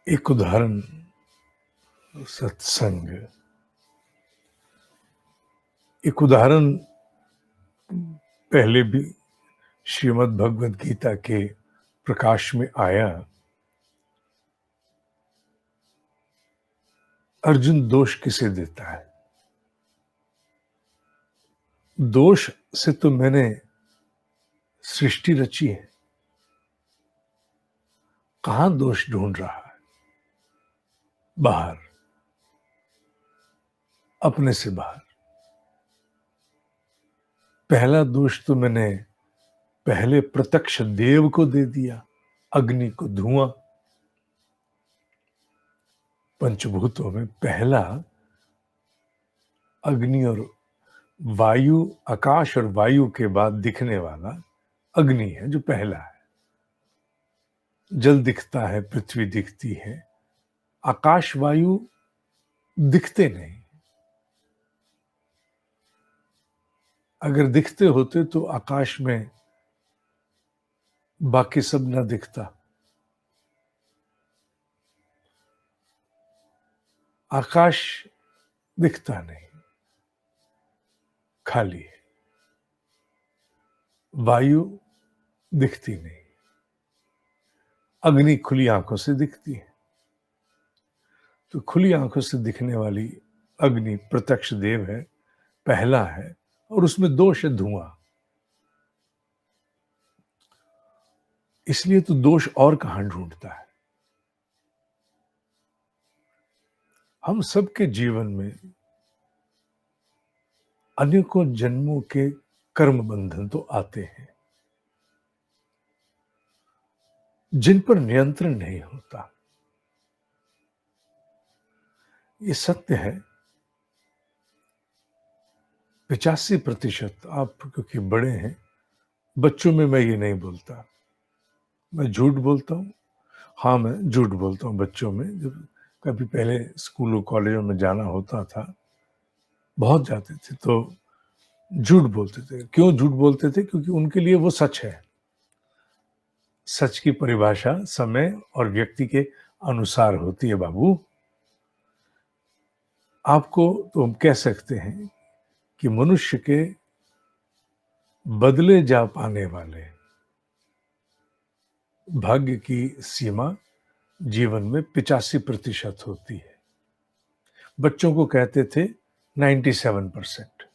एक उदाहरण सत्संग। एक उदाहरण पहले भी श्रीमद् भगवद गीता के प्रकाश में आया। अर्जुन दोष किसे देता है? दोष से तो मैंने सृष्टि रची है, कहां दोष ढूंढ रहा है? बाहर, अपने से बाहर। पहला दोष तो मैंने पहले प्रत्यक्ष देव को दे दिया, अग्नि को धुआं। पंचभूतों में पहला अग्नि और वायु, आकाश और वायु के बाद दिखने वाला अग्नि है जो पहला है। जल दिखता है, पृथ्वी दिखती है, आकाश वायु दिखते नहीं। अगर दिखते होते तो आकाश में बाकी सब ना दिखता। आकाश दिखता नहीं, खाली है। वायु दिखती नहीं, अग्नि खुली आंखों से दिखती है। तो खुली आंखों से दिखने वाली अग्नि प्रत्यक्ष देव है, पहला है, और उसमें दोष है धुआं। इसलिए तो दोष और कहां ढूंढता है? हम सबके जीवन में अनेकों जन्मों के कर्म बंधन तो आते हैं जिन पर नियंत्रण नहीं होता। ये सत्य है। 85% आप क्योंकि बड़े हैं, बच्चों में मैं ये नहीं बोलता, मैं झूठ बोलता हूँ। हाँ, मैं झूठ बोलता हूँ बच्चों में। जब कभी पहले स्कूलों कॉलेजों में जाना होता था, बहुत जाते थे, तो झूठ बोलते थे। क्यों झूठ बोलते थे? क्योंकि उनके लिए वो सच है। सच की परिभाषा समय और व्यक्ति के अनुसार होती है बाबू। आपको तो हम कह सकते हैं कि मनुष्य के बदले जा पाने वाले भाग्य की सीमा जीवन में 85% होती है। बच्चों को कहते थे 97%।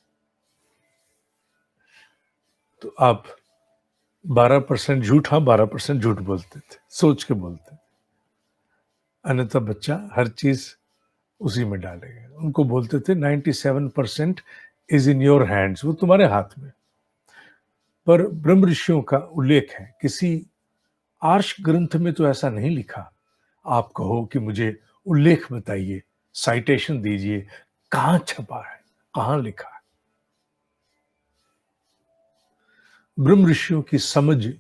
तो आप 12% झूठ, हाँ 12% झूठ बोलते थे, सोच के बोलते थे। अन्यथा बच्चा हर चीज उसी में डालेगा। उनको बोलते थे 97% इज इन योर हैंड्स, वो तुम्हारे हाथ में। पर ब्रह्म ऋषियों का उल्लेख है, किसी आर्ष ग्रंथ में तो ऐसा नहीं लिखा। आप कहो कि मुझे उल्लेख बताइए, साइटेशन दीजिए, कहां छपा है, कहां लिखा है? ब्रह्म ऋषियों की समझ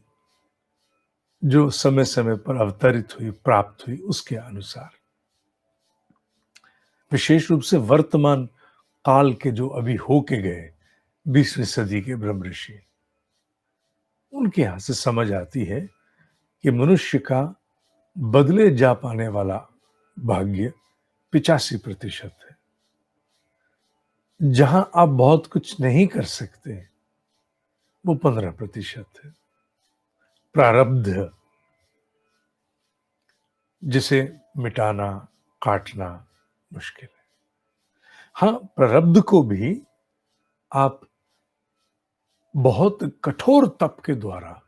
जो समय समय पर अवतरित हुई, प्राप्त हुई, उसके अनुसार, विशेष रूप से वर्तमान काल के जो अभी होके गए 20वीं सदी के ब्रह्म ऋषि, उनके यहां से समझ आती है कि मनुष्य का बदले जा पाने वाला भाग्य 85% है। जहां आप बहुत कुछ नहीं कर सकते, वो 15% है। प्रारब्ध, जिसे मिटाना, काटना मुश्किल है। हाँ, प्रारब्ध को भी आप बहुत कठोर तप के द्वारा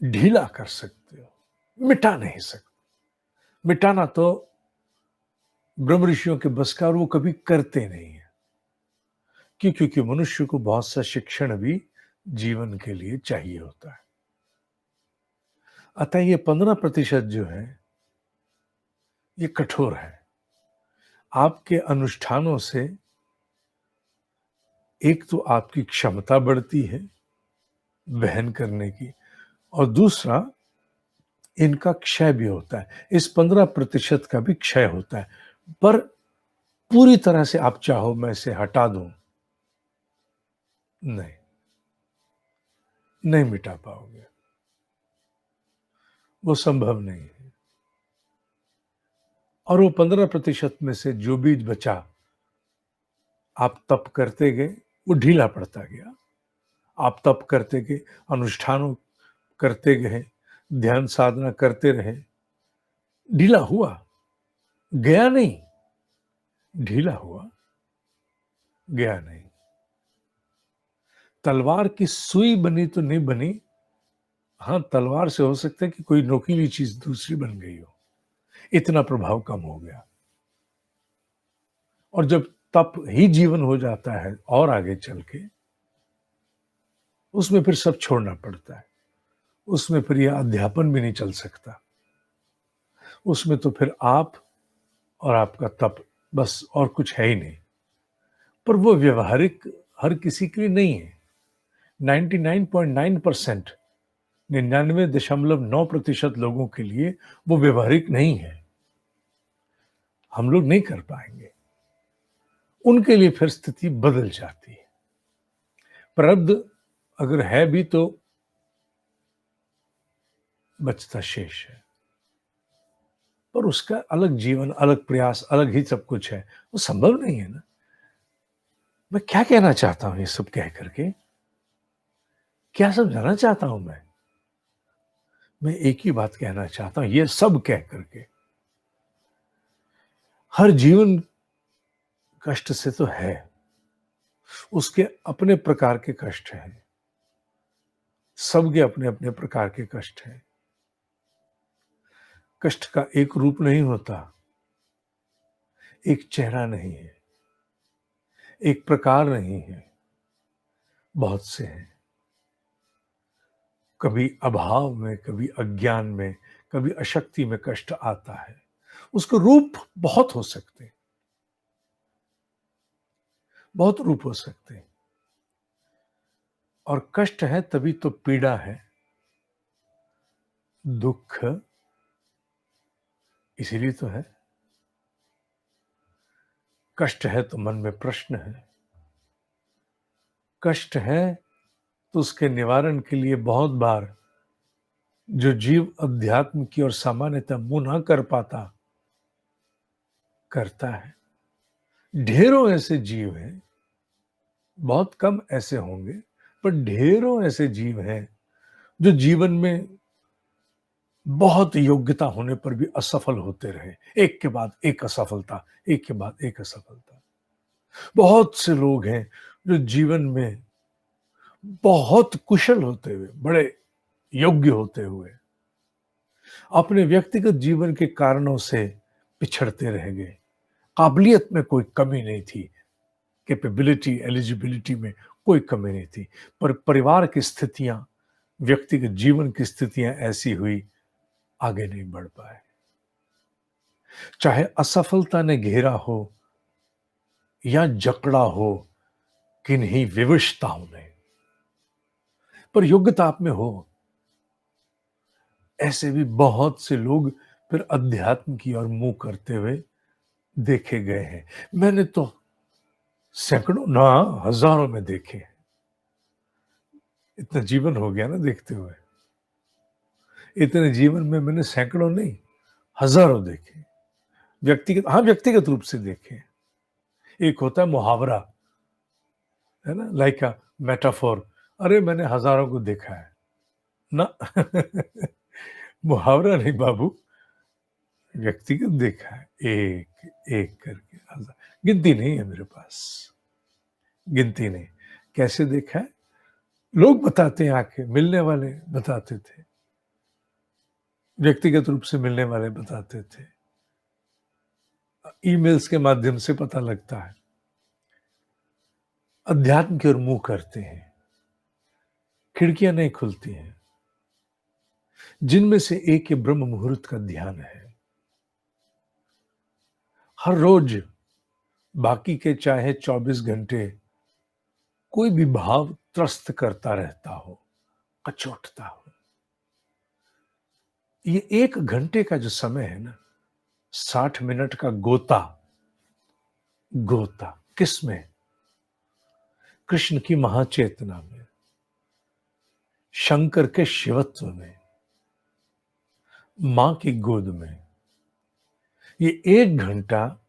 ढीला कर सकते हो, मिटा नहीं सकते। मिटाना तो ब्रह्म ऋषियों के बस का, और वो कभी करते नहीं है। क्यों? क्योंकि मनुष्य को बहुत सा शिक्षण भी जीवन के लिए चाहिए होता है। अतः ये 15% जो है, ये कठोर है। आपके अनुष्ठानों से एक तो आपकी क्षमता बढ़ती है वहन करने की, और दूसरा इनका क्षय भी होता है। इस 15% का भी क्षय होता है। पर पूरी तरह से आप चाहो मैं इसे हटा दूं, नहीं, नहीं मिटा पाओगे, वो संभव नहीं है। और वो 15% में से जो बीज बचा, आप तप करते गए, वो ढीला पड़ता गया। आप तप करते गए, अनुष्ठानों करते गए, ध्यान साधना करते रहे, ढीला हुआ, गया नहीं, ढीला हुआ, गया नहीं। तलवार की सुई बनी तो नहीं बनी, हाँ, तलवार से हो सकता है कि कोई नोकीली चीज दूसरी बन गई हो, इतना प्रभाव कम हो गया। और जब तप ही जीवन हो जाता है और आगे चल के, उसमें फिर सब छोड़ना पड़ता है। उसमें फिर यह अध्यापन भी नहीं चल सकता। उसमें तो फिर आप और आपका तप, बस, और कुछ है ही नहीं। पर वो व्यवहारिक हर किसी के लिए नहीं है। 99.9%, 99.9% लोगों के लिए वो व्यवहारिक नहीं है। हम लोग नहीं कर पाएंगे। उनके लिए फिर स्थिति बदल जाती है। प्रारब्ध अगर है भी तो बचता शेष है, पर उसका अलग जीवन, अलग प्रयास, अलग ही सब कुछ है। वो संभव नहीं है ना। मैं क्या कहना चाहता हूं ये सब कह करके? क्या समझाना चाहता हूं मैं एक ही बात कहना चाहता हूं ये सब कह करके, हर जीवन कष्ट से तो है, उसके अपने प्रकार के कष्ट हैं, सबके अपने अपने प्रकार के कष्ट हैं। कष्ट का एक रूप नहीं होता, एक चेहरा नहीं है, एक प्रकार नहीं है, बहुत से हैं। कभी अभाव में, कभी अज्ञान में, कभी अशक्ति में कष्ट आता है। उसके रूप बहुत हो सकते हैं, बहुत रूप हो सकते हैं। और कष्ट है तभी तो पीड़ा है, दुख इसीलिए तो है। कष्ट है तो मन में प्रश्न है, कष्ट है तो उसके निवारण के लिए बहुत बार जो जीव अध्यात्म की और सामान्यतः मुंह ना कर पाता, करता है। ढेरों ऐसे जीव हैं, बहुत कम ऐसे होंगे, पर ढेरों ऐसे जीव हैं जो जीवन में बहुत योग्यता होने पर भी असफल होते रहे। एक के बाद एक असफलता, एक के बाद एक असफलता। बहुत से लोग हैं जो जीवन में बहुत कुशल होते हुए, बड़े योग्य होते हुए, अपने व्यक्तिगत जीवन के कारणों से पिछड़ते रह गए। काबिलियत में कोई कमी नहीं थी, कैपेबिलिटी, एलिजिबिलिटी में कोई कमी नहीं थी, पर परिवार की स्थितियां, व्यक्तिगत जीवन की स्थितियां ऐसी हुई, आगे नहीं बढ़ पाए। चाहे असफलता ने घेरा हो या जकड़ा हो किन्हीं विवशताओं ने, पर योग्यता आप में हो। ऐसे भी बहुत से लोग फिर अध्यात्म की ओर मुंह करते हुए देखे गए हैं। मैंने तो सैकड़ों ना हजारों में देखे। इतना जीवन हो गया ना देखते हुए। इतने जीवन में मैंने सैकड़ों नहीं, हजारों देखे। व्यक्तिगत, हाँ, व्यक्तिगत रूप से देखे। एक होता है मुहावरा, है ना, लाइक अ मेटाफोर। अरे मैंने हजारों को देखा है ना। मुहावरा नहीं बाबू, व्यक्तिगत देखा है, एक एक करके हजार। गिनती नहीं है मेरे पास, गिनती नहीं। कैसे देखा है? लोग बताते हैं, आके मिलने वाले बताते थे, व्यक्तिगत रूप से मिलने वाले बताते थे, ईमेल्स के माध्यम से पता लगता है। अध्यात्म की ओर मुंह करते हैं, खिड़कियां नहीं खुलती हैं, जिनमें से एक ये ब्रह्म मुहूर्त का ध्यान है। हर रोज बाकी के चाहे 24 घंटे कोई भी भाव त्रस्त करता रहता हो, कचोटता हो, ये 1 घंटे का जो समय है ना, 60 मिनट का गोता, गोता किसमें? कृष्ण की महाचेतना में, शंकर के शिवत्व में, मां की गोद में, ये 1 घंटा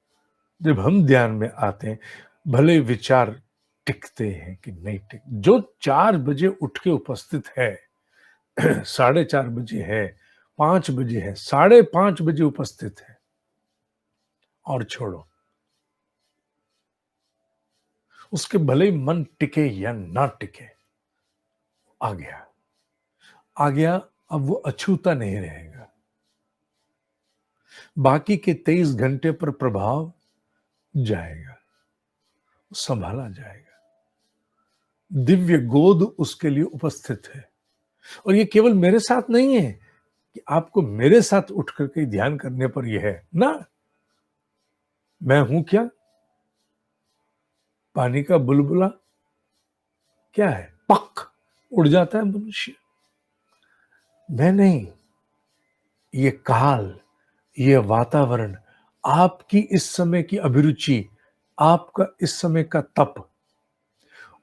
जब हम ध्यान में आते हैं, भले विचार टिकते हैं कि नहीं टिक, जो 4 बजे उठ के उपस्थित है, 4:30 बजे है, 5 बजे है, 5:30 बजे उपस्थित है, और छोड़ो, उसके भले ही मन टिके या ना टिके, आ गया, आ गया, अब वो अछूता नहीं रहेगा। बाकी के 23 घंटे पर प्रभाव जाएगा, संभाला जाएगा। दिव्य गोद उसके लिए उपस्थित है। और ये केवल मेरे साथ नहीं है कि आपको मेरे साथ उठ करके ध्यान करने पर यह है ना, मैं हूं क्या, पानी का बुलबुला क्या है, पक उड़ जाता है मनुष्य। मैं नहीं, ये काल, ये वातावरण, आपकी इस समय की अभिरुचि, आपका इस समय का तप,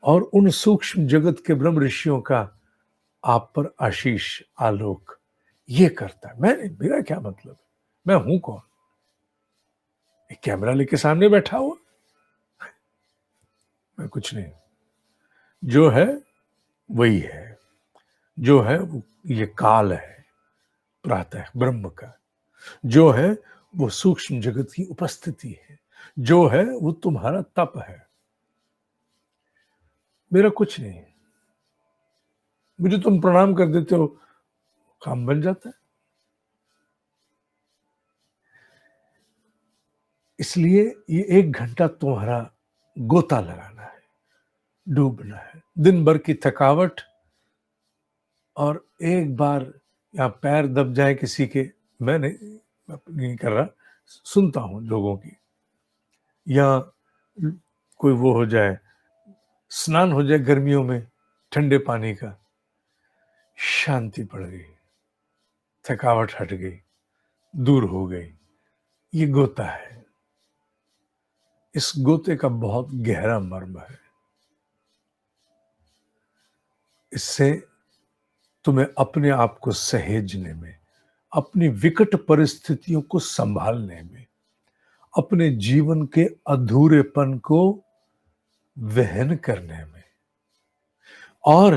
और उन सूक्ष्म जगत के ब्रह्म ऋषियों का आप पर आशीष, आलोक, ये करता है। मैं नहीं, मेरा क्या मतलब, मैं हूं कौन, एक कैमरा लेके सामने बैठा हुआ, मैं कुछ नहीं। जो है वही है, जो है वो ये काल है, प्रातः ब्रह्म का, जो है वो सूक्ष्म जगत की उपस्थिति है, जो है वो तुम्हारा तप है। मेरा कुछ नहीं है, मुझे तुम प्रणाम कर देते हो, काम बन जाता है। इसलिए ये 1 घंटा तुम्हारा गोता लगाना है, डूबना है, दिन भर की थकावट, और एक बार यहाँ पैर दब जाए किसी के, मैं नहीं कर रहा, सुनता हूँ लोगों की, या कोई वो हो जाए, स्नान हो जाए गर्मियों में ठंडे पानी का, शांति पड़ गई, थकावट हट गई, दूर हो गई। ये गोता है, इस गोते का बहुत गहरा मर्म है। इससे तुम्हें अपने आप को सहेजने में, अपनी विकट परिस्थितियों को संभालने में, अपने जीवन के अधूरेपन को वहन करने में, और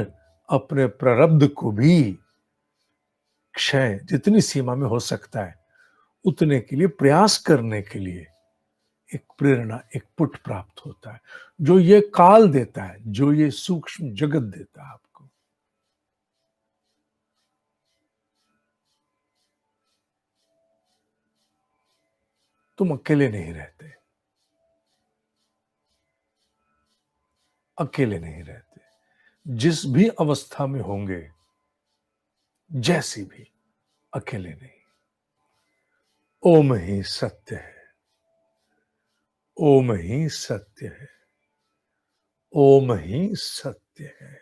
अपने प्रारब्ध को भी क्षय जितनी सीमा में हो सकता है उतने के लिए प्रयास करने के लिए एक प्रेरणा, एक पुट प्राप्त होता है, जो ये काल देता है, जो ये सूक्ष्म जगत देता है आपको। तुम अकेले नहीं रहते, अकेले नहीं रहते, जिस भी अवस्था में होंगे, जैसी भी, अकेले नहीं। ओम ही सत्य है, ओम ही सत्य है, ओम ही सत्य है।